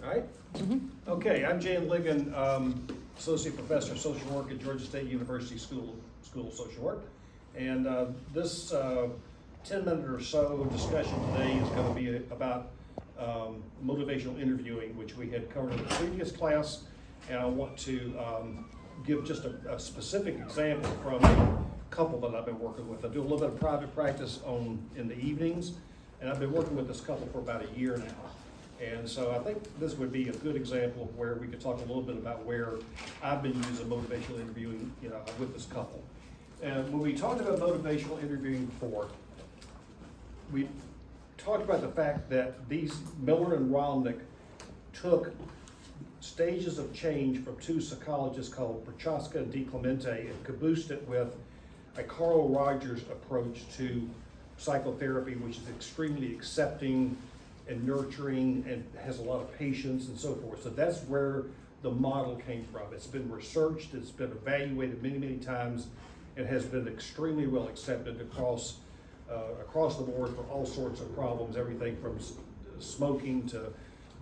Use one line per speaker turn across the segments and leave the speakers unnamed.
All right? Okay, I'm Jan Ligon, Associate Professor of Social Work at Georgia State University School of Social Work. And this 10-minute or so discussion today is going to be about motivational interviewing, which we had covered in the previous class. And I want to give just a specific example from a couple that I've been working with. I do a little bit of private practice in the evenings, and I've been working with this couple for about a year now. And so I think this would be a good example of where we could talk a little bit about where I've been using motivational interviewing, with this couple. And when we talked about motivational interviewing before, we talked about the fact that these Miller and Romnick took stages of change from two psychologists called Prochaska and DiClemente and caboosed it with a Carl Rogers approach to psychotherapy, which is extremely accepting and nurturing and has a lot of patience and so forth. So that's where the model came from. It's been researched, it's been evaluated many, many times, and has been extremely well accepted across the board for all sorts of problems, everything from smoking to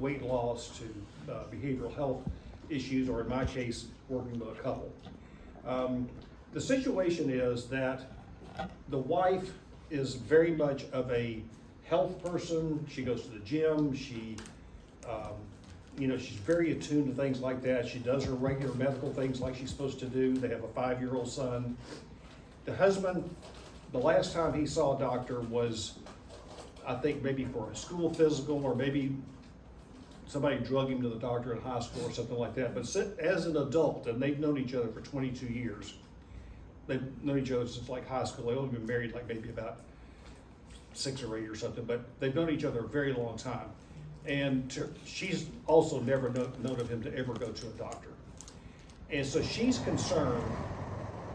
weight loss to behavioral health issues, or in my case, working with a couple. The situation is that the wife is very much of a health person. She goes to the gym. She's very attuned to things like that. She does her regular medical things like she's supposed to do. They have a 5-year-old son. The husband, the last time he saw a doctor was, I think, maybe for a school physical, or maybe somebody drug him to the doctor in high school or something like that. But as an adult, and they've known each other for 22 years, they've known each other since like high school. They've only been married like maybe about 6 or 8 or something, but they've known each other a very long time. And she's also never known of him to ever go to a doctor. And so she's concerned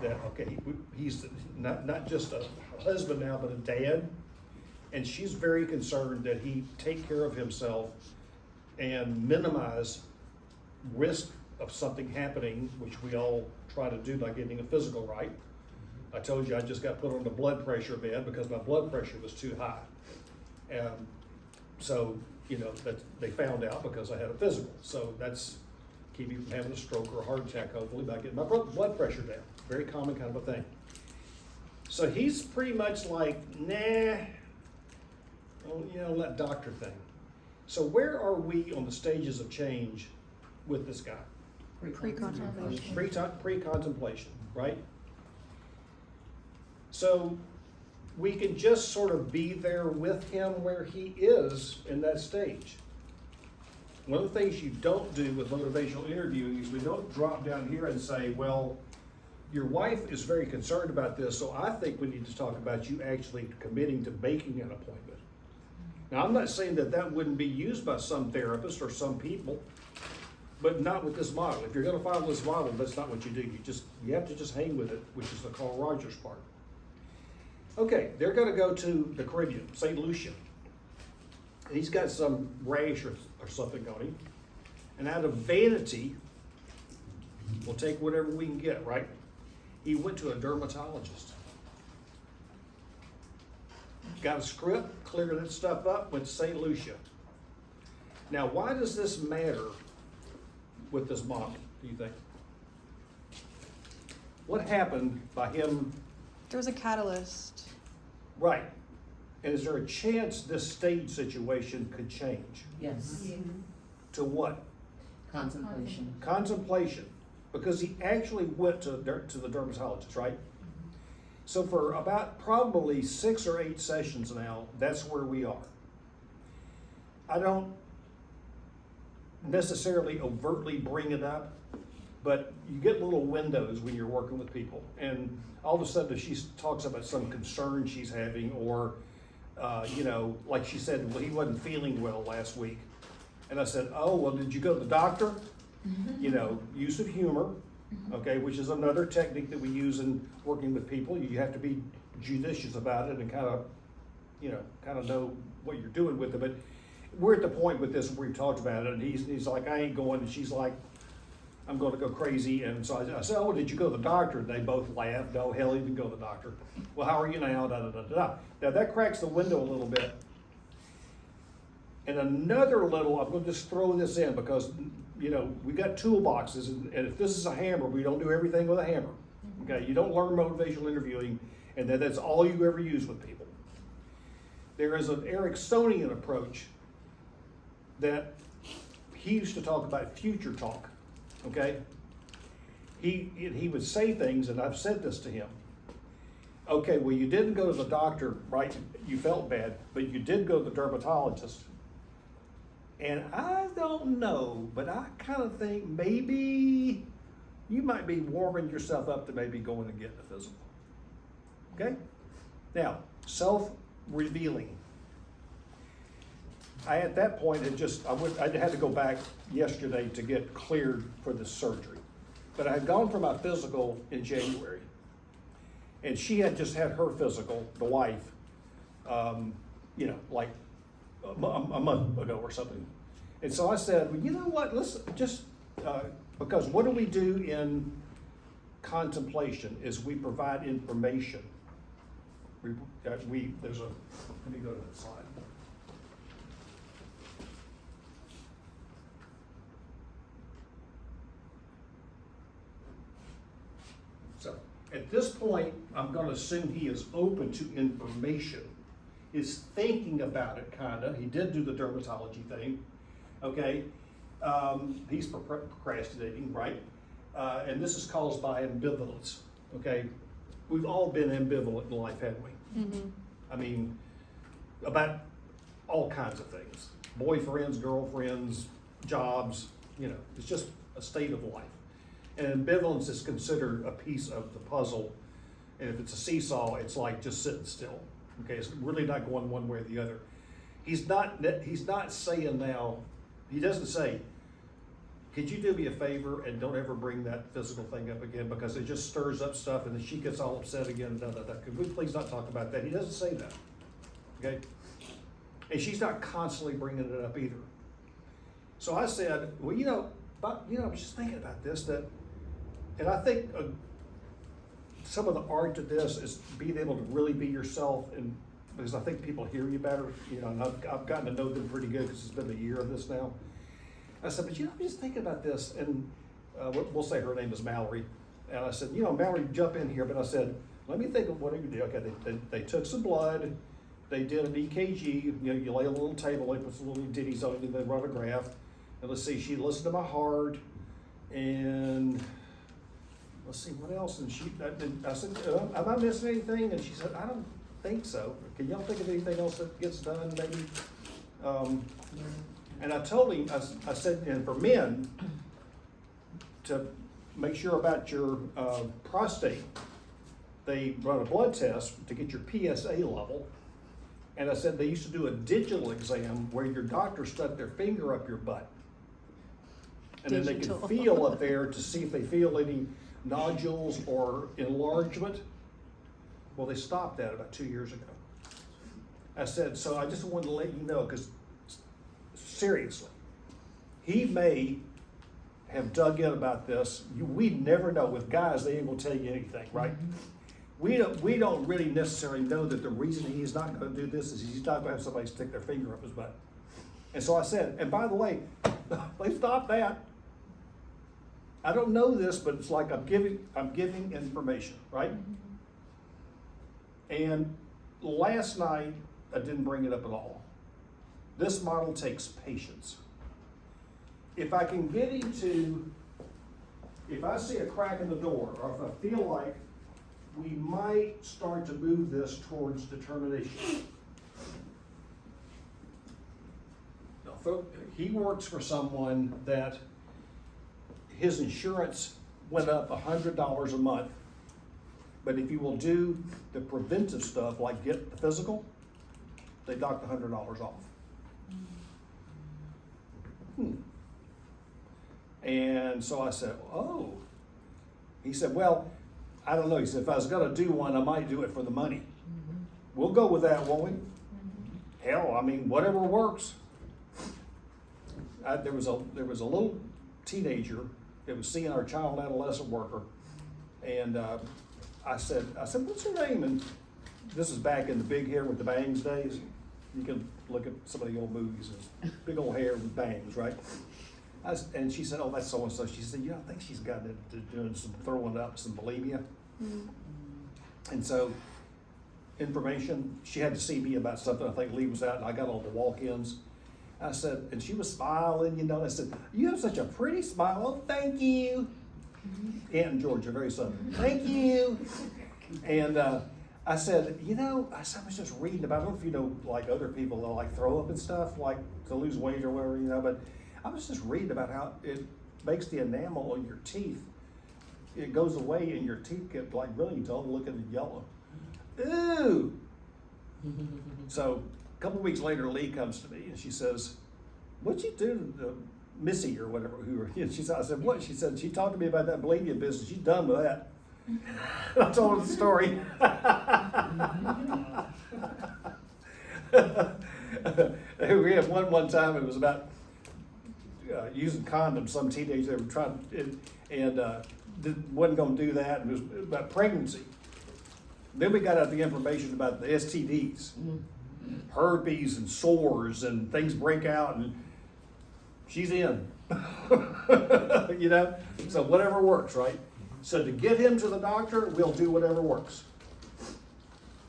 that, okay, he's not just a husband now, but a dad. And she's very concerned that he take care of himself and minimize risk of something happening, which we all try to do by getting a physical right. I told you I just got put on the blood pressure bed because my blood pressure was too high. And so, that they found out because I had a physical. So that's keep me from having a stroke or a heart attack, hopefully, by getting my blood pressure down. Very common kind of a thing. So he's pretty much like, nah, that doctor thing. So where are we on the stages of change with this guy?
Pre-contemplation.
Pre-contemplation, right? So we can just sort of be there with him where he is in that stage. One of the things you don't do with motivational interviewing is we don't drop down here and say, well, your wife is very concerned about this, so I think we need to talk about you actually committing to making an appointment. Now, I'm not saying that wouldn't be used by some therapists or some people, but not with this model. If you're going to follow this model, that's not what you do. You have to just hang with it, which is the Carl Rogers part. Okay, they're going to go to the Caribbean, St. Lucia. He's got some rash or something on him. And out of vanity, we'll take whatever we can get, right? He went to a dermatologist. Got a script, cleared that stuff up, went to St. Lucia. Now, why does this matter with this model, do you think? What happened by him?
There was a catalyst.
Right. And is there a chance this stage situation could change?
Yes.
To what?
Contemplation.
Contemplation. Because he actually went to the dermatologist, right? So for about probably 6 or 8 sessions now, that's where we are. I don't necessarily overtly bring it up, but you get little windows when you're working with people. And all of a sudden, if she talks about some concern she's having, or, like she said, well, he wasn't feeling well last week. And I said, oh, well, did you go to the doctor? Use of humor, okay, which is another technique that we use in working with people. You have to be judicious about it and kind of know what you're doing with it. But we're at the point with this where we've talked about it, and he's like, I ain't going, and she's like, I'm going to go crazy. And so I said, oh, did you go to the doctor? And they both laughed. No, hell, he didn't go to the doctor. Well, how are you now? Da, da, da, da, da. Now that cracks the window a little bit. And another little, I'm gonna just throw this in because, you know, we got toolboxes, and if this is a hammer, we don't do everything with a hammer. Okay, you don't learn motivational interviewing, and that's all you ever use with people. There is an Ericksonian approach that he used to talk about future talk, okay? He would say things, and I've said this to him. Okay, well, you didn't go to the doctor, right? You felt bad, but you did go to the dermatologist. And I don't know, but I kind of think maybe you might be warming yourself up to maybe going and getting a physical. Okay? Now, self-revealing. I, at that point, I had to go back yesterday to get cleared for this surgery. But I had gone for my physical in January. And she had just had her physical, the wife, you know, like a month ago or something. And so I said, well, you know what, let's just, because what do we do in contemplation is we provide information. Let me go to that slide. So at this point, I'm gonna assume he is open to information, is thinking about it kinda. He did do the dermatology thing, okay? He's procrastinating, right? And this is caused by ambivalence, okay? We've all been ambivalent in life, haven't we?
Mm-hmm.
I mean, about all kinds of things. Boyfriends, girlfriends, jobs, you know, it's just a state of life. And ambivalence is considered a piece of the puzzle. And if it's a seesaw, it's like just sitting still. Okay, it's really not going one way or the other. He's not saying now, he doesn't say, could you do me a favor and don't ever bring that physical thing up again because it just stirs up stuff and then she gets all upset again. Could we please not talk about that? He doesn't say that, okay? And she's not constantly bringing it up either. So I said, well, I was just thinking about this, and I think some of the art to this is being able to really be yourself, and because I think people hear you better, you know, and I've gotten to know them pretty good because it's been a year of this now. I said, but I'm just thinking about this, and we'll say her name is Mallory, and I said, Mallory, jump in here, but I said, let me think of what you do. Okay, they took some blood, they did an EKG, you lay a little table, they put some little ditties on it, and they run a graph, and let's see, she listened to my heart, and let's see, what else? And I said, am I missing anything? And she said, I don't think so. Can y'all think of anything else that gets done, maybe? And I told him, I said, and for men, to make sure about your prostate, they run a blood test to get your PSA level. And I said they used to do a digital exam where your doctor stuck their finger up your butt. And then they could feel up there to see if they feel any nodules or enlargement. Well, they stopped that about 2 years ago. I said, so I just wanted to let you know, because seriously, he may have dug in about this. We never know. With guys, they ain't gonna tell you anything, right? Mm-hmm. We don't really necessarily know that the reason he's not gonna do this is he's not gonna have somebody stick their finger up his butt. And so I said, and by the way, they stopped that. I don't know this, but it's like I'm giving information, right? Mm-hmm. And last night, I didn't bring it up at all. This model takes patience. If I can get him to, if I see a crack in the door, or if I feel like we might start to move this towards determination. Now, he works for someone that his insurance went up $100 a month, but if you will do the preventive stuff, like get the physical, they dock the $100 off. And so I said, oh. He said, well, I don't know. He said, if I was gonna do one, I might do it for the money. Mm-hmm. We'll go with that, won't we? Mm-hmm. Hell, I mean, whatever works. There was a little teenager that was seeing our child adolescent worker, and I said, what's her name? And this is back in the big hair with the bangs days. You can look at some of the old movies, and big old hair with bangs, right? And she said, oh, that's so-and-so. She said, I think she's gotten into doing some throwing up, some bulimia.
Mm.
And so, information, she had to see me about something. I think Lee was out, and I got all the walk-ins. I said, and she was smiling, and I said, you have such a pretty smile. Oh, thank you. Aunt and George are very southern. Thank you. And I said, I was just reading about, I don't know if you know, like other people that like throw up and stuff, like to lose weight or whatever, but I was just reading about how it makes the enamel on your teeth, it goes away and your teeth get like really dull looking and yellow. Ooh. So a couple weeks later, Lee comes to me and she says, what'd you do to Missy or whatever, she said, I said, what? She said, she talked to me about that bulimia business. She's done with that. I told her the story. We had one time, it was about using condoms. Some teenagers, they were trying, wasn't going to do that. It was about pregnancy. Then we got out the information about the STDs, herpes and sores and things break out, and she's in. So whatever works, right? So to get him to the doctor, we'll do whatever works.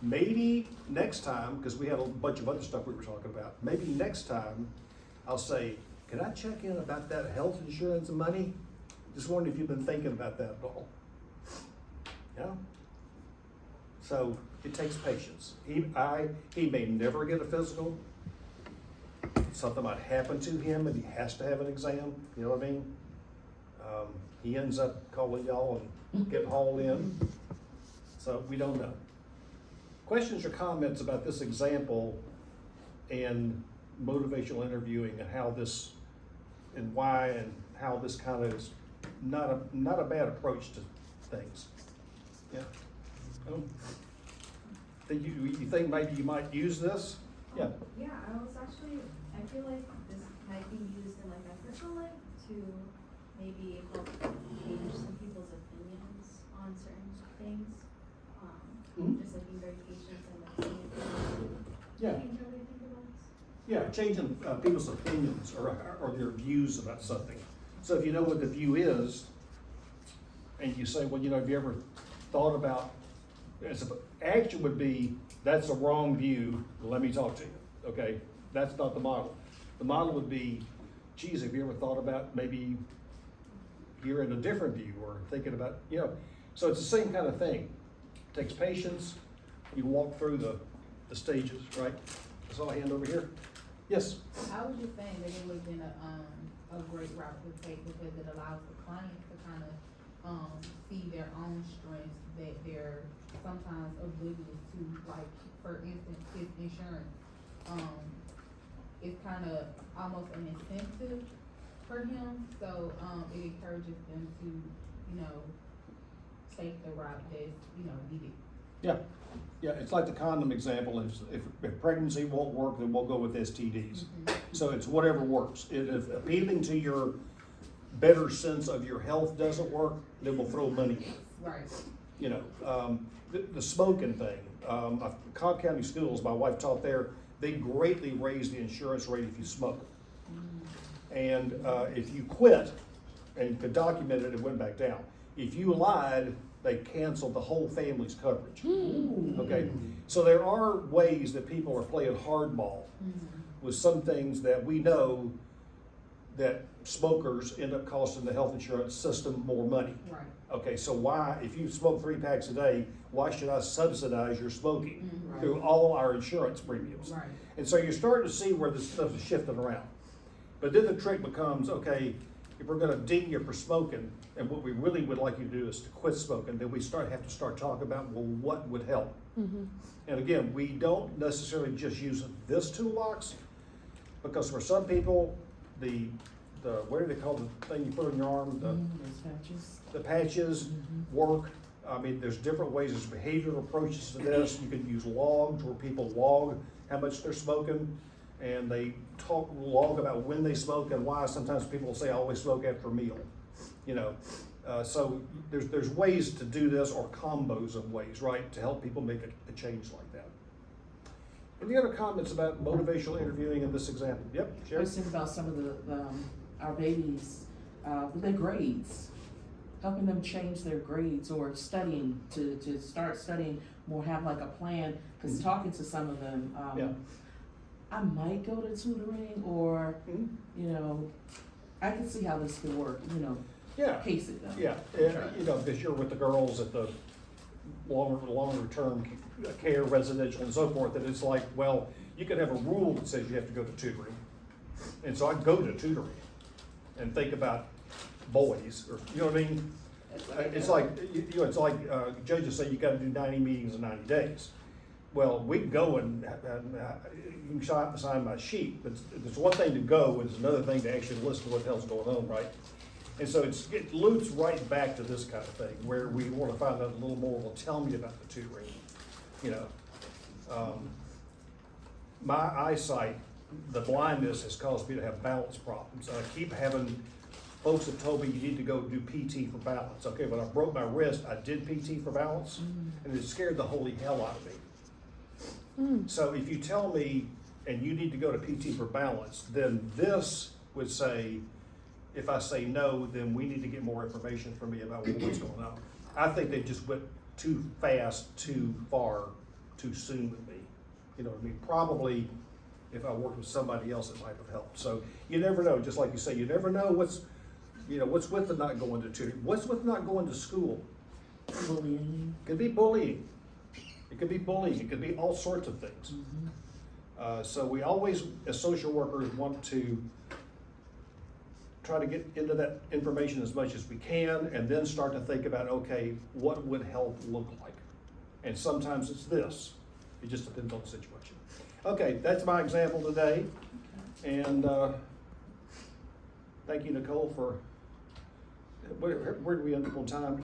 Maybe next time, because we had a bunch of other stuff we were talking about, maybe next time I'll say, can I check in about that health insurance and money? Just wondering if you've been thinking about that at all. Yeah? So it takes patience. He may never get a physical. Something might happen to him and he has to have an exam. You know what I mean? He ends up calling y'all and getting hauled in. So we don't know. Questions or comments about this example and motivational interviewing and how this and why and how this kind of is not a bad approach to things. Yeah. You think maybe you might use this? Yeah.
Yeah, I feel like this might be used in like a personal life to maybe help change some people's opinions on certain things. Just like being very patient and like
Yeah.
change how they think about it.
Yeah, changing people's opinions or their views about something. So if you know what the view is, and you say, well, have you ever thought about, action would be, that's a wrong view, let me talk to you, okay? That's not the model. The model would be, geez, have you ever thought about maybe you're in a different view or thinking about, so it's the same kind of thing. It takes patience, you walk through the stages, right? I saw a hand over here. Yes?
I was just saying that it would have been a great route to take because it allows the clients to kind of see their own strengths that they're sometimes oblivious to. Like, for instance, his insurance, it's kind of almost an incentive for him. So it encourages them to, take the route that's, needed.
Yeah. Yeah, it's like the condom example. If pregnancy won't work, then we'll go with STDs.
Mm-hmm.
So it's whatever works. If appealing to your better sense of your health doesn't work, then we'll throw money in.
Right.
The smoking thing. Cobb County Schools, my wife taught there, they greatly raise the insurance rate if you smoke. And if you quit and you could document it, it went back down. If you lied, they canceled the whole family's coverage. Okay, so there are ways that people are playing hardball with some things that we know that smokers end up costing the health insurance system more money.
Right.
Okay, so why, if you smoke 3 packs a day, why should I subsidize your smoking through all our insurance premiums?
Right.
And so you're starting to see where this stuff is shifting around. But then the trick becomes, okay, if we're gonna ding you for smoking, and what we really would like you to do is to quit smoking, then we have to start talking about, well, what would help? And again, we don't necessarily just use this toolbox, because for some people, the what do they call the thing you put on your arm? The patches work. I mean, there's different ways, there's behavioral approaches to this. You can use logs where people log how much they're smoking, and they log about when they smoke and why. Sometimes people will say, I always smoke after a meal, so there's ways to do this, or combos of ways, right, to help people make a change like that. Any other comments about motivational interviewing in this example? Yep,
I
Sherry?
was thinking about some of our babies, with their grades, helping them change their grades or studying to start studying more, have like a plan. Cause talking to some of them,
Yeah.
I might go to tutoring or,
Mhm.
you know, I can see how this could work, you know,
Yeah,
pace it though.
yeah, and, you know, because you're with the girls at the longer term care, residential and so forth, and it's like, well, you could have a rule that says you have to go to tutoring. And so I go to tutoring and think about boys, or, you know what I mean? It's like, you know, it's like, judges say you gotta do 90 meetings in 90 days. Well, we can go and you can sign my sheet, but it's one thing to go, and it's another thing to actually listen to what the hell's going on, right? And so it loops right back to this kind of thing, where we wanna find out a little more, well, tell me about the tutoring, you know. My eyesight, the blindness has caused me to have balance problems. I keep having folks have told me you need to go do PT for balance. Okay, when I broke my wrist, I did PT for balance, and it scared the holy hell out of me. So if you tell me, and you need to go to PT for balance, then this would say, if I say no, then we need to get more information from me about what's going on. I think they just went too fast, too far, too soon with me. You know what I mean? Probably if I worked with somebody else, it might have helped. So you never know, just like you say, you never know what's with the not going to tutoring, what's with not going to school.
Bullying.
It could be bullying. It could be bullying. It could be all sorts of things. So we always, as social workers, want to try to get into that information as much as we can, and then start to think about, okay, what would help look like? And sometimes it's this. It just depends on the situation. Okay, that's my example today. And thank you, Nicole, for, where do we end up on time?